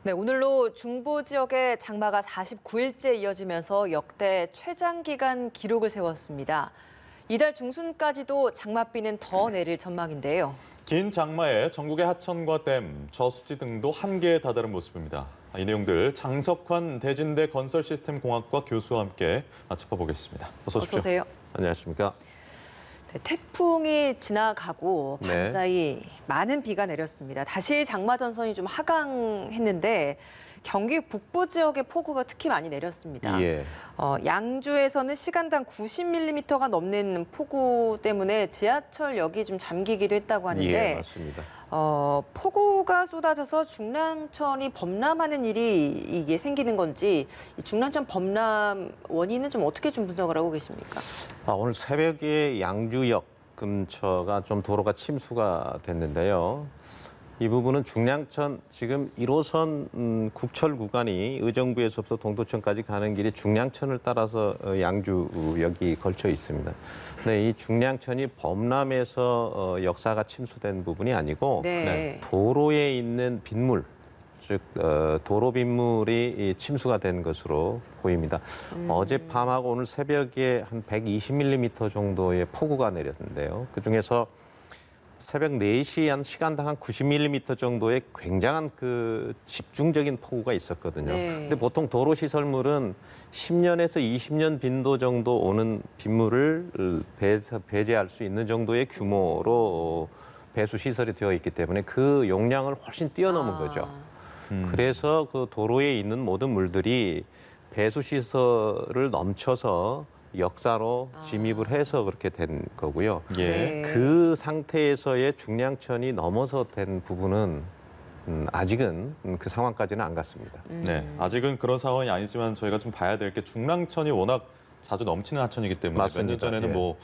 네, 오늘로 중부 지역의 장마가 49일째 이어지면서 역대 최장기간 기록을 세웠습니다. 이달 중순까지도 장맛비는 더 내릴 전망인데요. 긴 장마에 전국의 하천과 댐, 저수지 등도 한계에 다다른 모습입니다. 이 내용들 장석환 대진대 건설시스템공학과 교수와 함께 짚어보겠습니다. 어서 오십시오. 어서 오세요. 안녕하십니까. 네, 태풍이 지나가고 네. 밤사이 많은 비가 내렸습니다. 다시 장마 전선이 좀 하강했는데 경기 북부 지역의 폭우가 특히 많이 내렸습니다. 예. 양주에서는 시간당 90mm가 넘는 폭우 때문에 지하철역이 좀 잠기기도 했다고 하는데 예, 맞습니다. 폭우가 쏟아져서 중랑천이 범람하는 일이 이게 생기는 건지 이 중랑천 범람 원인은 좀 어떻게 좀 분석을 하고 계십니까? 오늘 새벽에 양주역 근처가 좀 도로가 침수가 됐는데요. 이 부분은 중량천 지금 1호선 국철 구간이 의정부에서부터 동두천까지 가는 길이 중량천을 따라서 양주역이 걸쳐 있습니다. 근데 이 중량천이 범람해서 역사가 침수된 부분이 아니고 네. 도로에 있는 빗물, 즉 도로 빗물이 침수가 된 것으로 보입니다. 어젯밤하고 오늘 새벽에 한 120mm 정도의 폭우가 내렸는데요. 그중에서 새벽 4시 한 시간당 한 90mm 정도의 굉장한 그 집중적인 폭우가 있었거든요. 네. 근데 보통 도로 시설물은 10년에서 20년 빈도 정도 오는 빗물을 배제할 수 있는 정도의 규모로 배수 시설이 되어 있기 때문에 그 용량을 훨씬 뛰어넘은 거죠. 그래서 그 도로에 있는 모든 물들이 배수 시설을 넘쳐서 역사로 진입을 해서 그렇게 된 거고요. 예. 네. 그 상태에서의 중량천이 넘어서 된 부분은 아직은 그 상황까지는 안 갔습니다. 네, 아직은 그런 상황이 아니지만 저희가 좀 봐야 될 게 중랑천이 워낙 자주 넘치는 하천이기 때문에 몇 년 맞습니다. 전에는 예. 뭐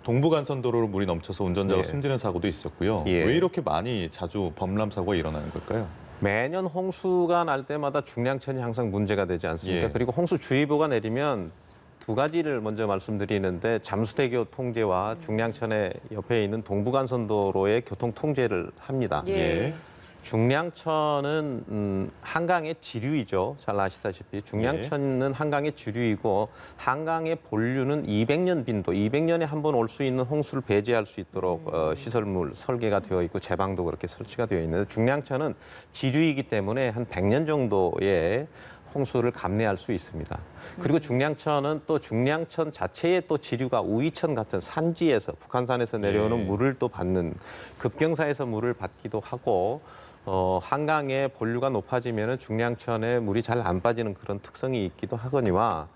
동부간선도로로 물이 넘쳐서 운전자가 예. 숨지는 사고도 있었고요. 예. 왜 이렇게 많이 자주 범람 사고가 일어나는 걸까요? 매년 홍수가 날 때마다 중량천이 항상 문제가 되지 않습니까? 예. 그리고 홍수주의보가 내리면 두 가지를 먼저 말씀드리는데 잠수대교 통제와 중량천의 옆에 있는 동부간선도로의 교통 통제를 합니다. 예. 중량천은 한강의 지류이죠. 잘 아시다시피 중량천은 한강의 지류이고 한강의 본류는 200년 빈도, 200년에 한 번 올 수 있는 홍수를 배제할 수 있도록 시설물 설계가 되어 있고 제방도 그렇게 설치가 되어 있는데 중량천은 지류이기 때문에 한 100년 정도의 홍수를 감내할 수 있습니다. 그리고 중량천은 또 중량천 자체의 또 지류가 우이천 같은 산지에서 북한산에서 내려오는 예. 물을 또 받는 급경사에서 물을 받기도 하고 한강의 본류가 높아지면 중량천에 물이 잘 안 빠지는 그런 특성이 있기도 하거니와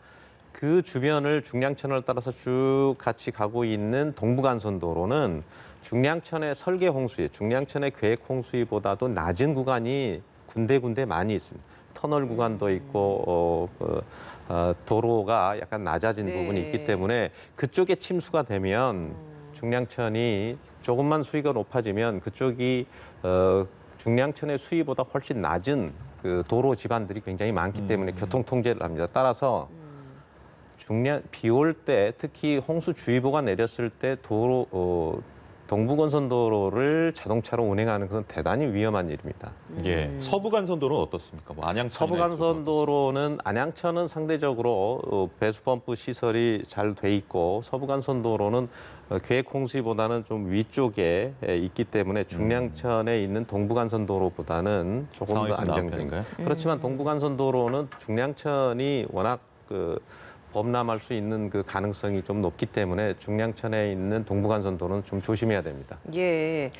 그 주변을 중량천을 따라서 쭉 같이 가고 있는 동부간선도로는 중량천의 설계 홍수에 중량천의 계획 홍수위보다도 낮은 구간이 군데군데 많이 있습니다. 터널 구간도 있고 도로가 약간 낮아진 네. 부분이 있기 때문에 그쪽에 침수가 되면 중량천이 조금만 수위가 높아지면 그쪽이 중량천의 수위보다 훨씬 낮은 그 도로 지반들이 굉장히 많기 때문에 교통 통제를 합니다. 따라서 비 올 때 특히 홍수주의보가 내렸을 때 동부간선도로를 자동차로 운행하는 것은 대단히 위험한 일입니다. 예. 서부간선도로는 어떻습니까? 뭐 안양천 서부간선도로는 안양천은 상대적으로 배수펌프 시설이 잘 돼 있고 서부간선도로는 계획 홍수보다는 좀 위쪽에 있기 때문에 중량천에 있는 동부간선도로보다는 조금 상황이 더 좀 나은 안정적입니다. 편인가요? 그렇지만 동부간선도로는 중량천이 워낙 범람할 수 있는 그 가능성이 좀 높기 때문에 중량천에 있는 동부간선도로는 좀 조심해야 됩니다. 예.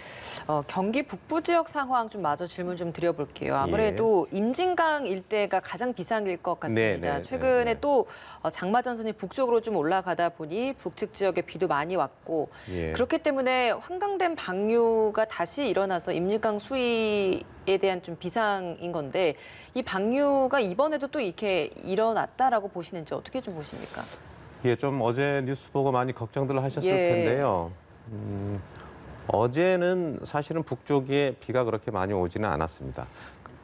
경기 북부 지역 상황 좀 마저 질문 좀 드려볼게요. 아무래도 임진강 일대가 가장 비상일 것 같습니다. 네, 최근에 네. 또 장마 전선이 북쪽으로 좀 올라가다 보니 북측 지역에 비도 많이 왔고 예. 그렇기 때문에 환강댐 방류가 다시 일어나서 임진강 수위에 대한 좀 비상인 건데 이 방류가 이번에도 또 이렇게 일어났다라고 보시는지 어떻게 좀 보십니까? 예, 좀 어제 뉴스 보고 많이 걱정들 하셨을 예. 텐데요. 어제는 사실은 북쪽에 비가 그렇게 많이 오지는 않았습니다.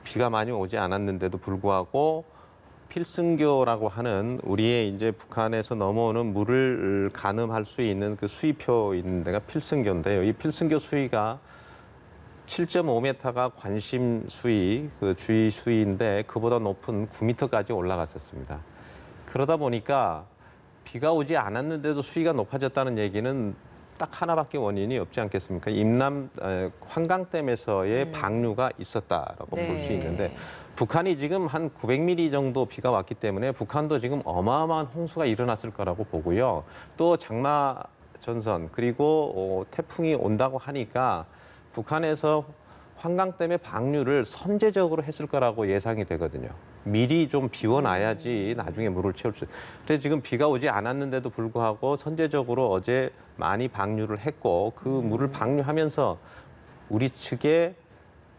비가 많이 오지 않았는데도 불구하고 필승교라고 하는 우리의 이제 북한에서 넘어오는 물을 가늠할 수 있는 그 수위표 있는 데가 필승교인데요. 이 필승교 수위가 7.5m가 관심 수위, 그 주위 수위인데 그보다 높은 9m까지 올라갔었습니다. 그러다 보니까 비가 오지 않았는데도 수위가 높아졌다는 얘기는 딱 하나밖에 원인이 없지 않겠습니까? 환강댐에서의 방류가 있었다라고 네. 볼 수 있는데 북한이 지금 한 900mm 정도 비가 왔기 때문에 북한도 지금 어마어마한 홍수가 일어났을 거라고 보고요. 또 장마 전선 그리고 태풍이 온다고 하니까 북한에서 환강댐의 방류를 선제적으로 했을 거라고 예상이 되거든요. 미리 좀 비워놔야지 나중에 물을 채울 수. 그래서 지금 비가 오지 않았는데도 불구하고 선제적으로 어제 많이 방류를 했고 그 물을 방류하면서 우리 측에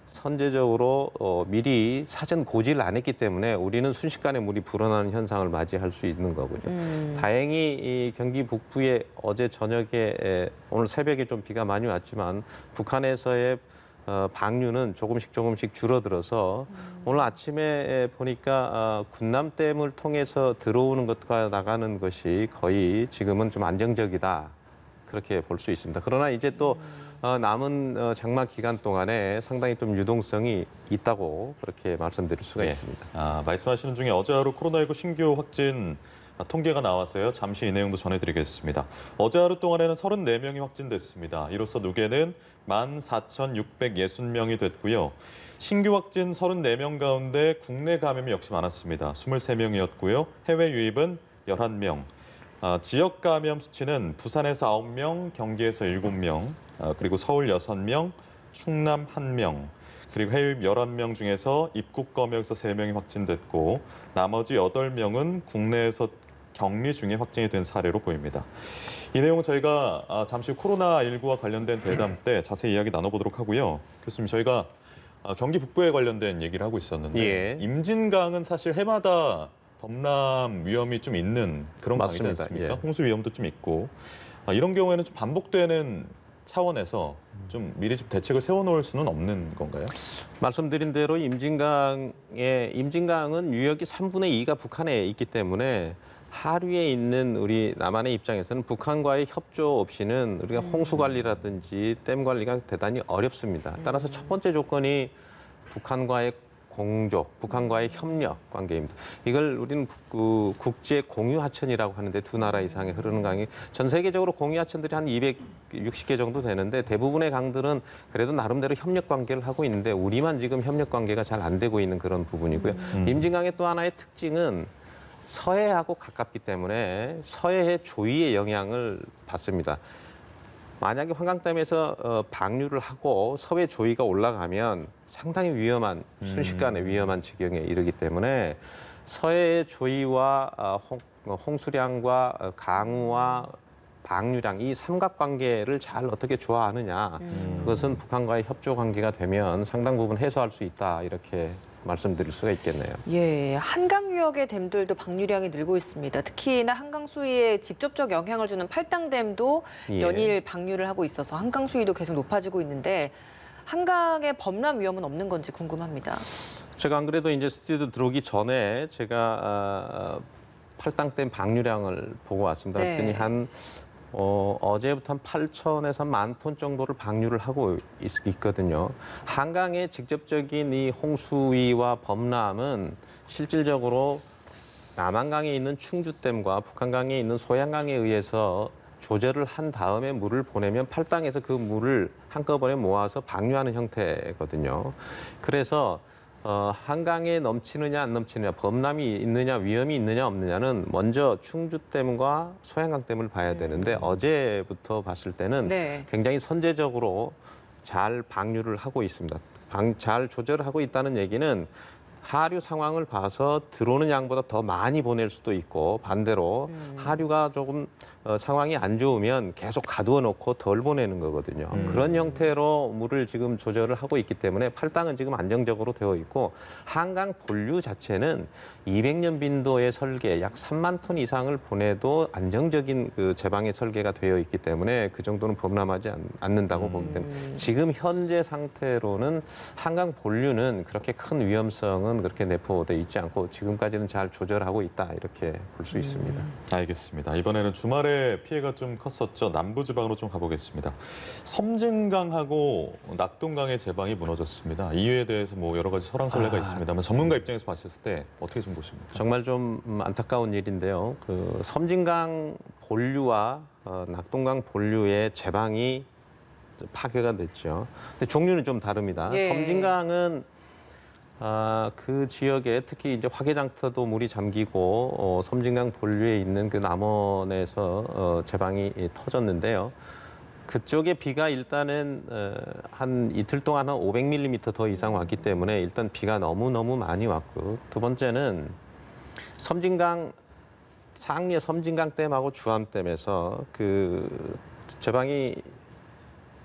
선제적으로 미리 사전 고지를 안 했기 때문에 우리는 순식간에 물이 불어나는 현상을 맞이할 수 있는 거군요. 다행히 이 경기 북부에 어제 저녁에 오늘 새벽에 좀 비가 많이 왔지만 북한에서의 방류는 조금씩 줄어들어서 오늘 아침에 보니까 군남댐을 통해서 들어오는 것과 나가는 것이 거의 지금은 좀 안정적이다. 그렇게 볼 수 있습니다. 그러나 이제 또 남은 장마 기간 동안에 상당히 좀 유동성이 있다고 그렇게 말씀드릴 수가 있습니다. 말씀하시는 중에 어제 하루 코로나19 신규 확진 통계가 나와서요. 잠시 이 내용도 전해드리겠습니다. 어제 하루 동안에는 34명이 확진됐습니다. 이로써 누계는 14,660명이 됐고요. 신규 확진 34명 가운데 국내 감염이 역시 많았습니다. 23명이었고요. 해외 유입은 11명. 지역 감염 수치는 부산에서 9명, 경기에서 7명, 그리고 서울 6명, 충남 1명, 그리고 해외 유입 11명 중에서 입국 검역에서 3명이 확진됐고 나머지 8명은 국내에서 격리 중에 확진이 된 사례로 보입니다. 이 내용은 저희가 잠시 코로나19와 관련된 대담 때 자세히 이야기 나눠보도록 하고요. 교수님, 저희가 경기 북부에 관련된 얘기를 하고 있었는데 예. 임진강은 사실 해마다 범람 위험이 좀 있는 그런 강이지 맞습니다. 않습니까? 예. 홍수 위험도 좀 있고 이런 경우에는 좀 반복되는 차원에서 좀 미리 좀 대책을 세워놓을 수는 없는 건가요? 말씀드린 대로 임진강은 유역이 3분의 2가 북한에 있기 때문에 하류에 있는 우리 남한의 입장에서는 북한과의 협조 없이는 우리가 홍수 관리라든지 댐 관리가 대단히 어렵습니다. 따라서 첫 번째 조건이 북한과의 공조, 북한과의 협력 관계입니다. 이걸 우리는 국제 공유 하천이라고 하는데 두 나라 이상에 흐르는 강이 전 세계적으로 공유 하천들이 한 260개 정도 되는데 대부분의 강들은 그래도 나름대로 협력 관계를 하고 있는데 우리만 지금 협력 관계가 잘 안 되고 있는 그런 부분이고요. 임진강의 또 하나의 특징은 서해하고 가깝기 때문에 서해의 조이의 영향을 받습니다. 만약에 환강댐에서 방류를 하고 서해 조이가 올라가면 상당히 위험한 순식간에 위험한 지경에 이르기 때문에 서해의 조이와 홍수량과 강우와 방류량 이 삼각관계를 잘 어떻게 조화하느냐 그것은 북한과의 협조 관계가 되면 상당 부분 해소할 수 있다 이렇게 말씀드릴 수가 있겠네요. 예, 한강 유역의 댐들도 방류량이 늘고 있습니다. 특히나 한강 수위에 직접적 영향을 주는 팔당댐도 예. 연일 방류를 하고 있어서 한강 수위도 계속 높아지고 있는데 한강에 범람 위험은 없는 건지 궁금합니다. 제가 안 그래도 이제 스튜디오 들어오기 전에 제가 팔당댐 방류량을 보고 왔습니다. 네. 그랬더니 어제부터 한 8,000에서 10,000톤 정도를 방류를 하고 있거든요. 한강의 직접적인 이 홍수위와 범람은 실질적으로 남한강에 있는 충주댐과 북한강에 있는 소양강에 의해서 조절을 한 다음에 물을 보내면 팔당에서 그 물을 한꺼번에 모아서 방류하는 형태거든요. 그래서 한강에 넘치느냐 안 넘치느냐, 범람이 있느냐 위험이 있느냐 없느냐는 먼저 충주댐과 소양강댐을 봐야 되는데 어제부터 봤을 때는 네. 굉장히 선제적으로 잘 방류를 하고 있습니다. 잘 조절하고 있다는 얘기는 하류 상황을 봐서 들어오는 양보다 더 많이 보낼 수도 있고 반대로 하류가 조금 상황이 안 좋으면 계속 가두어 놓고 덜 보내는 거거든요. 그런 형태로 물을 지금 조절을 하고 있기 때문에 팔당은 지금 안정적으로 되어 있고 한강 본류 자체는 200년 빈도의 설계 약 3만 톤 이상을 보내도 안정적인 그 제방의 설계가 되어 있기 때문에 그 정도는 범람하지 않는다고 보기 때문에 지금 현재 상태로는 한강 본류는 그렇게 큰 위험성은 피해는 그렇게 내포돼 있지 않고 지금까지는 잘 조절하고 있다 이렇게 볼 수 있습니다. 알겠습니다. 이번에는 주말에 피해가 좀 컸었죠. 남부지방으로 좀 가보겠습니다. 섬진강하고 낙동강의 제방이 무너졌습니다. 이유에 대해서 뭐 여러 가지 설왕설래가 있습니다만 전문가 입장에서 봤을 때 어떻게 좀 보십니까? 정말 좀 안타까운 일인데요. 그 섬진강 본류와 낙동강 본류의 제방이 파괴가 됐죠. 근데 종류는 좀 다릅니다. 예. 섬진강은 그 지역에 특히 이제 화개장터도 물이 잠기고 섬진강 본류에 있는 그 남원에서 제방이 터졌는데요. 그쪽에 비가 일단은 한 이틀 동안 한 500mm 더 이상 왔기 때문에 일단 비가 너무너무 많이 왔고, 두 번째는 섬진강 상류의 섬진강댐하고 주암댐에서 그 제방이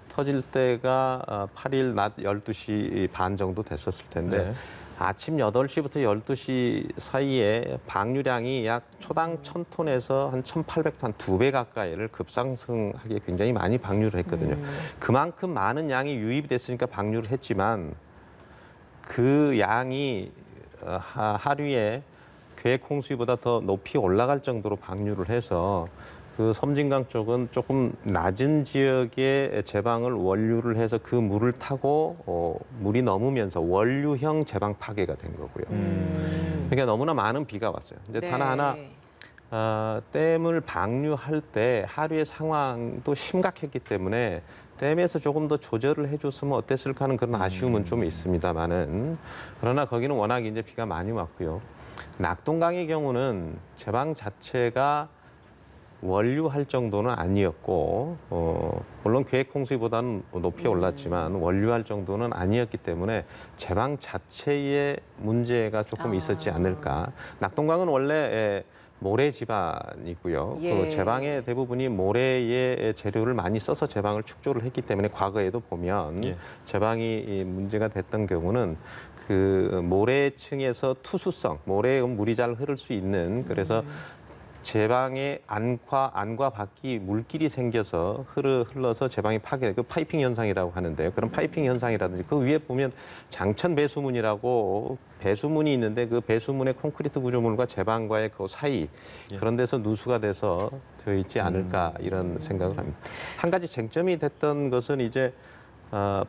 터질 때가 8일 낮 12시 반 정도 됐었을 텐데 네. 아침 8시부터 12시 사이에 방류량이 약 초당 1,000톤에서 한 1,800톤, 한 2배 가까이를 급상승하게 굉장히 많이 방류를 했거든요. 그만큼 많은 양이 유입이 됐으니까 방류를 했지만 그 양이 하류에 계획 홍수보다 더 높이 올라갈 정도로 방류를 해서 그 섬진강 쪽은 조금 낮은 지역에 제방을 원류를 해서 그 물을 타고 물이 넘으면서 원류형 제방 파괴가 된 거고요. 그러니까 너무나 많은 비가 왔어요. 이제 네. 단 하나 댐을 방류할 때 하류의 상황도 심각했기 때문에 댐에서 조금 더 조절을 해줬으면 어땠을까 하는 그런 아쉬움은 좀 있습니다만은, 그러나 거기는 워낙 이제 비가 많이 왔고요. 낙동강의 경우는 제방 자체가 원류할 정도는 아니었고, 물론 계획 홍수보다는 높이 올랐지만 원류할 정도는 아니었기 때문에 제방 자체의 문제가 조금 있었지 않을까. 낙동강은 원래 모래 지반이고요. 예. 그 제방의 대부분이 모래의 재료를 많이 써서 제방을 축조를 했기 때문에 과거에도 보면 예. 제방이 문제가 됐던 경우는 그 모래층에서 투수성, 모래에 물이 잘 흐를 수 있는, 그래서 제방의 안과 밖이 물길이 생겨서 흘러서 제방이 파괴, 그 파이핑 현상이라고 하는데요. 그런 파이핑 현상이라든지 그 위에 보면 장천 배수문이라고 배수문이 있는데 그 배수문의 콘크리트 구조물과 제방과의 그 사이, 그런 데서 누수가 돼서 되어 있지 않을까 이런 생각을 합니다. 한 가지 쟁점이 됐던 것은 이제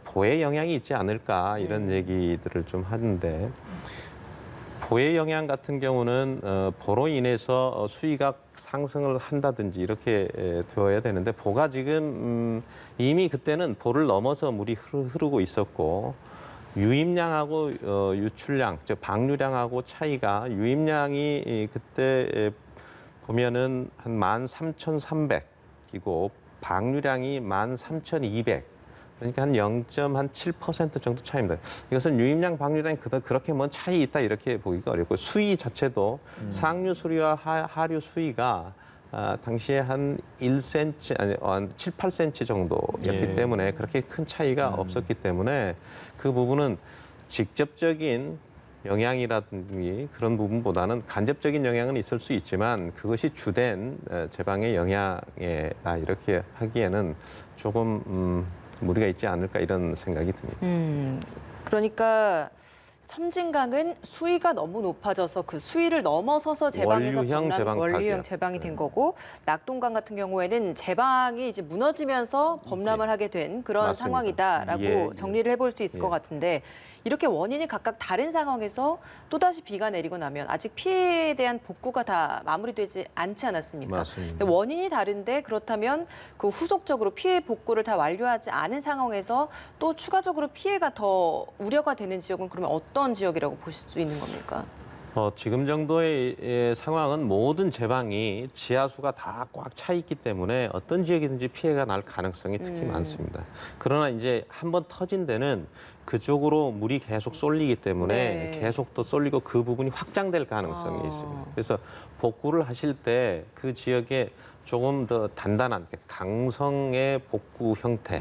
보의 영향이 있지 않을까 이런 얘기들을 좀 하는데, 보의 영향 같은 경우는 보로 인해서 수위가 상승을 한다든지 이렇게 되어야 되는데, 보가 지금 이미 그때는 보를 넘어서 물이 흐르고 있었고, 유입량하고 유출량, 즉 방류량하고 차이가, 유입량이 그때 보면은 한 13,300이고 방류량이 13,200. 그러니까 한 0.7% 정도 차이입니다. 이것은 유입량 방류량이 그렇게 먼 차이 있다 이렇게 보기가 어렵고, 수위 자체도 상류 수위와 하류 수위가 당시에 한 1cm, 아니, 한 7, 8cm 정도였기 예. 때문에 그렇게 큰 차이가 없었기 때문에 그 부분은 직접적인 영향이라든지 그런 부분보다는 간접적인 영향은 있을 수 있지만 그것이 주된 제방의 영향이다 이렇게 하기에는 조금 무리가 있지 않을까 이런 생각이 듭니다. 그러니까 섬진강은 수위가 너무 높아져서 그 수위를 넘어서서 제방에서 원류형 제방 원류형 파괴. 제방이 된 거고, 낙동강 같은 경우에는 제방이 이제 무너지면서 범람을 하게 된 그런 맞습니다. 상황이다라고 예, 예. 정리를 해볼 수 있을 것 예. 같은데, 이렇게 원인이 각각 다른 상황에서 또다시 비가 내리고 나면 아직 피해에 대한 복구가 다 마무리되지 않지 않았습니까? 맞습니다. 원인이 다른데, 그렇다면 그 후속적으로 피해 복구를 다 완료하지 않은 상황에서 또 추가적으로 피해가 더 우려가 되는 지역은 그러면 어떤 지역이라고 보실 수 있는 겁니까? 지금 정도의 상황은 모든 제방이 지하수가 다 꽉 차 있기 때문에 어떤 지역이든지 피해가 날 가능성이 특히 많습니다. 그러나 이제 한번 터진 데는 그쪽으로 물이 계속 쏠리기 때문에 네. 계속 또 쏠리고 그 부분이 확장될 가능성이 있습니다. 그래서 복구를 하실 때 그 지역에 조금 더 단단한 강성의 복구 형태.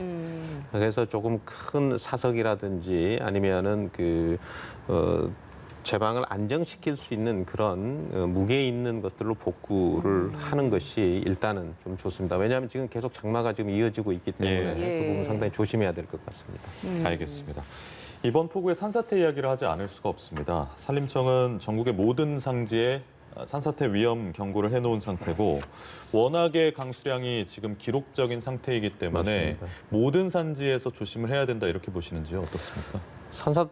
그래서 조금 큰 사석이라든지 아니면은 제방을 안정시킬 수 있는 그런 무게 있는 것들로 복구를 하는 것이 일단은 좀 좋습니다. 왜냐하면 지금 계속 장마가 지금 이어지고 있기 때문에 예. 그 부분 상당히 조심해야 될 것 같습니다. 알겠습니다. 이번 폭우의 산사태 이야기를 하지 않을 수가 없습니다. 산림청은 전국의 모든 상지에 산사태 위험 경고를 해놓은 상태고 워낙에 강수량이 지금 기록적인 상태이기 때문에 맞습니다. 모든 산지에서 조심을 해야 된다 이렇게 보시는지요? 어떻습니까?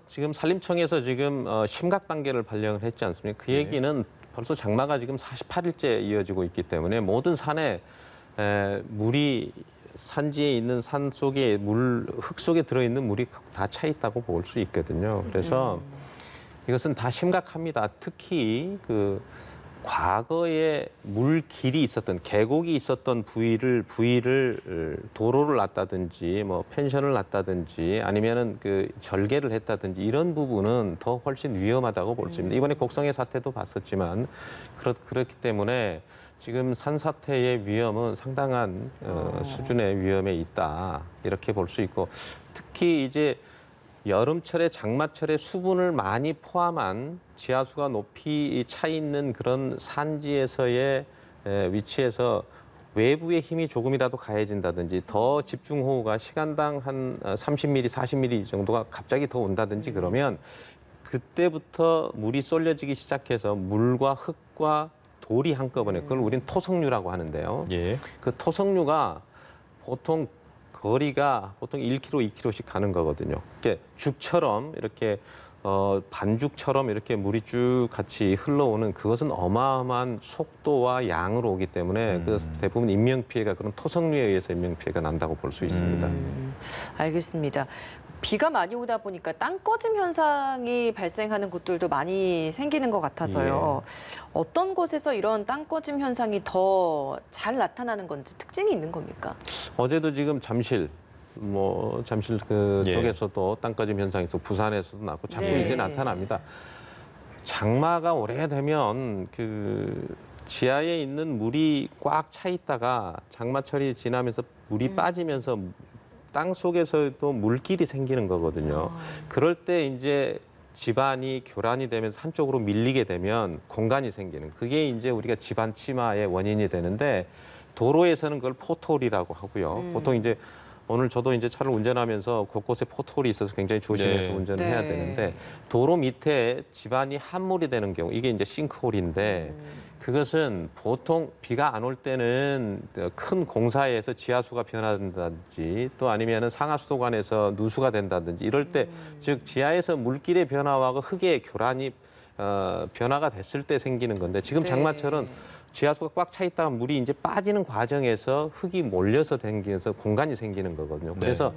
지금 산림청에서 지금 심각 단계를 발령을 했지 않습니까? 그 얘기는 벌써 장마가 지금 48일째 이어지고 있기 때문에 모든 산에 물이 산지에 있는 산 속에 흙 속에 들어있는 물이 다 차 있다고 볼 수 있거든요. 그래서 이것은 다 심각합니다. 특히 그 과거에 물길이 있었던 계곡이 있었던 부위를 도로를 놨다든지 뭐 펜션을 놨다든지 아니면은 그 절개를 했다든지 이런 부분은 더 훨씬 위험하다고 볼 수 있습니다. 이번에 곡성의 사태도 봤었지만 그렇기 때문에 지금 산사태의 위험은 상당한 수준의 위험에 있다 이렇게 볼 수 있고 특히 이제 여름철에 장마철에 수분을 많이 포함한 지하수가 높이 차 있는 그런 산지에서의 위치에서 외부의 힘이 조금이라도 가해진다든지 더 집중호우가 시간당 한 30mm, 40mm 정도가 갑자기 더 온다든지 그러면 그때부터 물이 쏠려지기 시작해서 물과 흙과 돌이 한꺼번에 그걸 우리는 토성류라고 하는데요. 예. 그 토성류가 보통 거리가 보통 1km, 2km씩 가는 거거든요. 이렇게 죽처럼 이렇게 반죽처럼 이렇게 물이 쭉 같이 흘러오는 그것은 어마어마한 속도와 양으로 오기 때문에 그 대부분 인명 피해가 그런 토성류에 의해서 인명 피해가 난다고 볼 수 있습니다. 알겠습니다. 비가 많이 오다 보니까 땅 꺼짐 현상이 발생하는 곳들도 많이 생기는 것 같아서요. 어떤 곳에서 이런 땅 꺼짐 현상이 더 잘 나타나는 건지 특징이 있는 겁니까? 어제도 지금 잠실 그 예. 쪽에서도 땅 꺼짐 현상이 있어 부산에서도 났고 자꾸 네. 이제 나타납니다. 장마가 오래되면 그 지하에 있는 물이 꽉 차 있다가 장마철이 지나면서 물이 빠지면서 땅 속에서도 물길이 생기는 거거든요. 그럴 때 이제 집안이 교란이 되면서 한쪽으로 밀리게 되면 공간이 생기는 그게 이제 우리가 집안 침하의 원인이 되는데 도로에서는 그걸 포토홀이라고 하고요. 보통 이제 오늘 저도 이제 차를 운전하면서 곳곳에 포토홀이 있어서 굉장히 조심해서 네. 운전을 해야 되는데 도로 밑에 집안이 함몰이 되는 경우 이게 이제 싱크홀인데 그것은 보통 비가 안 올 때는 큰 공사에서 지하수가 변화된다든지 또 아니면은 상하수도관에서 누수가 된다든지 이럴 때 즉 지하에서 물길의 변화와 흙의 교란이 변화가 됐을 때 생기는 건데 지금 네. 장마철은 지하수가 꽉 차 있다가 물이 이제 빠지는 과정에서 흙이 몰려서 생기면서 공간이 생기는 거거든요. 그래서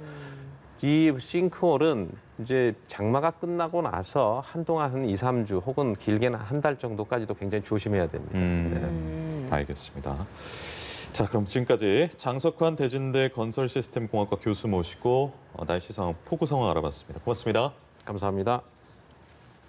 이 싱크홀은 이제 장마가 끝나고 나서 한동안 한 2, 3주 혹은 길게는 한 달 정도까지도 굉장히 조심해야 됩니다. 알겠습니다. 자, 그럼 지금까지 장석환 대진대 건설시스템공학과 교수 모시고 날씨 상황, 폭우 상황 알아봤습니다. 고맙습니다. 감사합니다.